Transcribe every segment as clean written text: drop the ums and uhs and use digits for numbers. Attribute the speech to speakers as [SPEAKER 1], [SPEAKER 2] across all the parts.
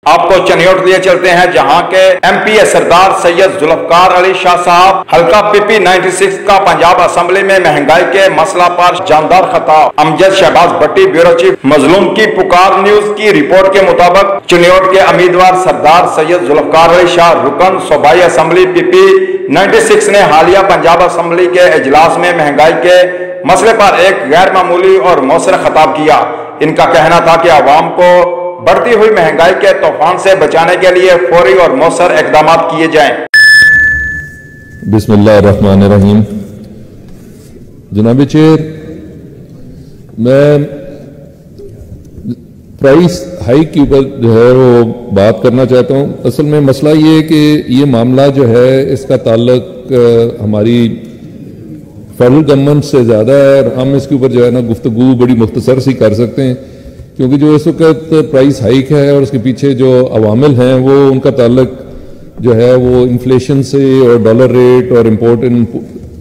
[SPEAKER 1] आपको चनियोट लिए चलते हैं, जहां के एमपी सरदार सैयद जुल्फकार अली शाह साहब हल्का पीपी 96 का पंजाब असेंबली में महंगाई के मसला पर जानदार खिताब। अमजद शहबाज भट्टी, ब्यूरो चीफ, मजलूम की पुकार न्यूज की रिपोर्ट के मुताबिक चनियोट के उम्मीदवार सरदार सैयद जुल्फकार अली शाह रुकन सूबाई असेंबली पीपी 96 ने हालिया पंजाब असेंबली के इजलास में महंगाई के मसले पर एक गैर मामूली और मौसर खिताब किया। इनका कहना था कि आवाम को बढ़ती हुई महंगाई के तूफान से बचाने के लिए फौरी और मौसर इकदाम किए जाएं।
[SPEAKER 2] बिस्मिल्लाहिर्रहमानिर्रहीम। जनाब चेयर, मैं प्राइस हाइक के ऊपर जो है वो बात करना चाहता हूँ। असल में मसला ये है कि ये मामला जो है इसका ताल्लुक हमारी फेडरल गवर्नमेंट से ज़्यादा है और हम इसके ऊपर जो है ना गुफ्तगू बड़ी मुख्तसर सी कर सकते हैं, क्योंकि जो इस वक्त प्राइस हाइक है और उसके पीछे जो अवामिल हैं वो उनका ताल्लुक जो है वो इन्फ्लेशन से और डॉलर रेट और इम्पोर्ट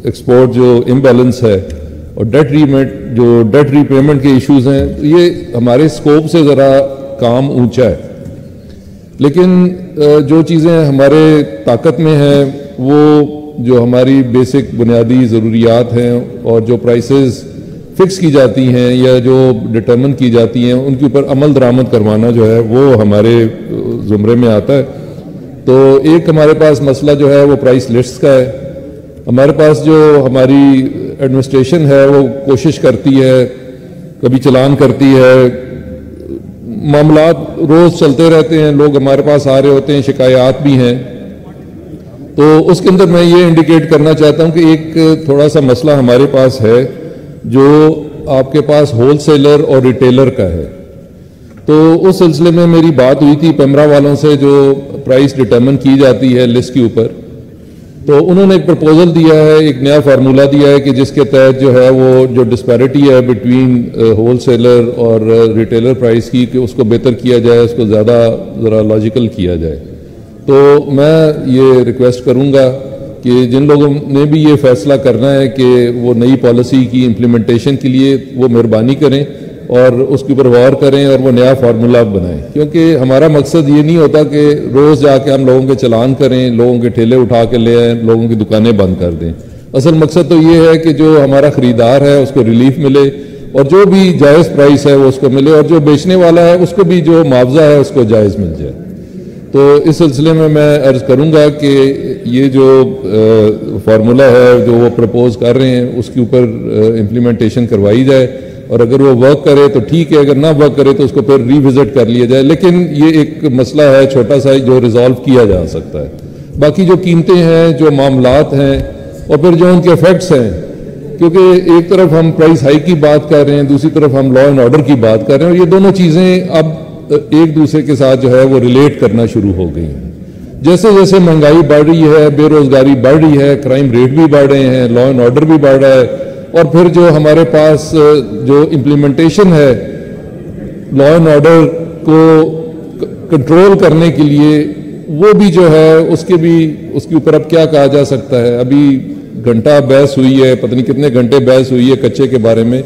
[SPEAKER 2] एक्सपोर्ट जो इम्बैलेंस है और डेट रीपेमेंट के इश्यूज हैं, ये हमारे स्कोप से ज़रा काम ऊंचा है। लेकिन जो चीज़ें हमारे ताकत में हैं वो जो हमारी बेसिक बुनियादी ज़रूरियात हैं और जो प्राइसेस फिक्स की जाती हैं या जो डिटरमिन की जाती हैं उनके ऊपर अमल दरामद करवाना जो है वो हमारे ज़ुमरे में आता है। तो एक हमारे पास मसला जो है वो प्राइस लिस्ट्स का है। हमारे पास जो हमारी एडमिनिस्ट्रेशन है वो कोशिश करती है, कभी चलान करती है, मामलात रोज़ चलते रहते हैं, लोग हमारे पास आ रहे होते हैं, शिकायत भी हैं। तो उसके अंदर मैं ये इंडिकेट करना चाहता हूँ कि एक थोड़ा सा मसला हमारे पास है जो आपके पास होलसेलर और रिटेलर का है। तो उस सिलसिले में मेरी बात हुई थी पेमरा वालों से, जो प्राइस डिटरमिन की जाती है लिस्ट के ऊपर। तो उन्होंने एक प्रपोजल दिया है, एक नया फार्मूला दिया है कि जिसके तहत जो है वो जो डिस्पैरिटी है बिटवीन होलसेलर और रिटेलर प्राइस की, कि उसको बेहतर किया जाए, उसको ज़्यादा ज़रा लॉजिकल किया जाए। तो मैं ये रिक्वेस्ट करूँगा कि जिन लोगों ने भी ये फैसला करना है कि वो नई पॉलिसी की इम्प्लीमेंटेशन के लिए वो मेहरबानी करें और उसके ऊपर गौर करें और वो नया फार्मूला बनाएं, क्योंकि हमारा मकसद ये नहीं होता कि रोज़ जाके हम लोगों के चलान करें, लोगों के ठेले उठा के ले आएँ, लोगों की दुकानें बंद कर दें। असल मकसद तो ये है कि जो हमारा ख़रीदार है उसको रिलीफ मिले और जो भी जायज़ प्राइस है वो उसको मिले और जो बेचने वाला है उसको भी जो मुआवजा है उसको जायज़ मिल जाए। तो इस सिलसिले में मैं अर्ज़ करूंगा कि ये जो फार्मूला है जो वो प्रपोज कर रहे हैं उसके ऊपर इम्प्लीमेंटेशन करवाई जाए और अगर वो वर्क करे तो ठीक है, अगर ना वर्क करे तो उसको फिर रिविजिट कर लिया जाए। लेकिन ये एक मसला है छोटा सा जो रिजॉल्व किया जा सकता है। बाकी जो कीमतें हैं, जो मामलात हैं और फिर जो उनके इफेक्ट्स हैं, क्योंकि एक तरफ हम प्राइस हाइक की बात कर रहे हैं, दूसरी तरफ हम लॉ एंड ऑर्डर की बात कर रहे हैं और ये दोनों चीज़ें अब एक दूसरे के साथ जो है वो रिलेट करना शुरू हो गई हैं। जैसे जैसे महंगाई बढ़ रही है, बेरोजगारी बढ़ रही है, क्राइम रेट भी बढ़ रहे हैं, लॉ एंड ऑर्डर भी बढ़ रहा है और फिर जो हमारे पास जो इम्प्लीमेंटेशन है लॉ एंड ऑर्डर को कंट्रोल करने के लिए वो भी जो है उसके ऊपर अब क्या कहा जा सकता है। अभी घंटा बहस हुई है, पता नहीं कितने घंटे बहस हुई है कच्चे के बारे में।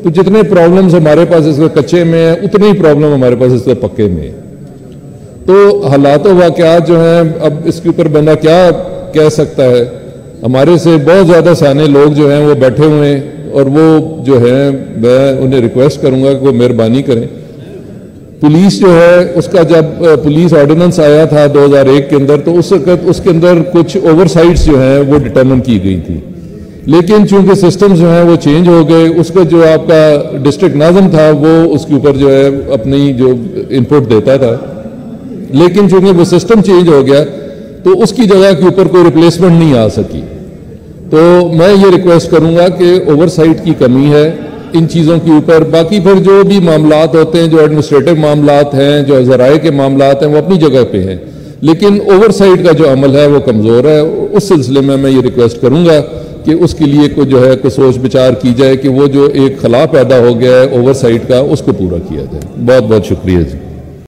[SPEAKER 2] तो जितने प्रॉब्लम्स हमारे पास इसके कच्चे में है उतने ही प्रॉब्लम हमारे पास इसके पक्के में है। तो हालात व वाक़यात जो हैं, अब इसके ऊपर बंदा क्या कह सकता है। हमारे से बहुत ज़्यादा साने लोग जो हैं वो बैठे हुए हैं और वो जो है मैं उन्हें रिक्वेस्ट करूँगा कि वो मेहरबानी करें। पुलिस जो है उसका जब पुलिस ऑर्डिनेंस आया था 2001 के अंदर, तो उस वक्त उसके अंदर कुछ ओवरसाइट्स जो हैं वो डिटरमिन की गई थी। लेकिन चूंकि सिस्टम जो है वो चेंज हो गए, उसका जो आपका डिस्ट्रिक्ट नाज़िम था वो उसके ऊपर जो है अपनी जो इनपुट देता था, लेकिन चूंकि वो सिस्टम चेंज हो गया तो उसकी जगह के ऊपर कोई रिप्लेसमेंट नहीं आ सकी। तो मैं ये रिक्वेस्ट करूंगा कि ओवरसाइट की कमी है इन चीज़ों के ऊपर। बाकी फिर जो भी मामलात होते हैं, जो एडमिनिस्ट्रेटिव मामलात हैं, जो ज़राए के मामलात हैं, वो अपनी जगह पे हैं, लेकिन ओवरसाइट का जो अमल है वो कमज़ोर है। उस सिलसिले में मैं ये रिक्वेस्ट करूंगा कि उसके लिए कोई जो है कोई सोच विचार की जाए कि वो जो एक खला पैदा हो गया है ओवरसाइट का, उसको पूरा किया जाए। बहुत बहुत शुक्रिया जी।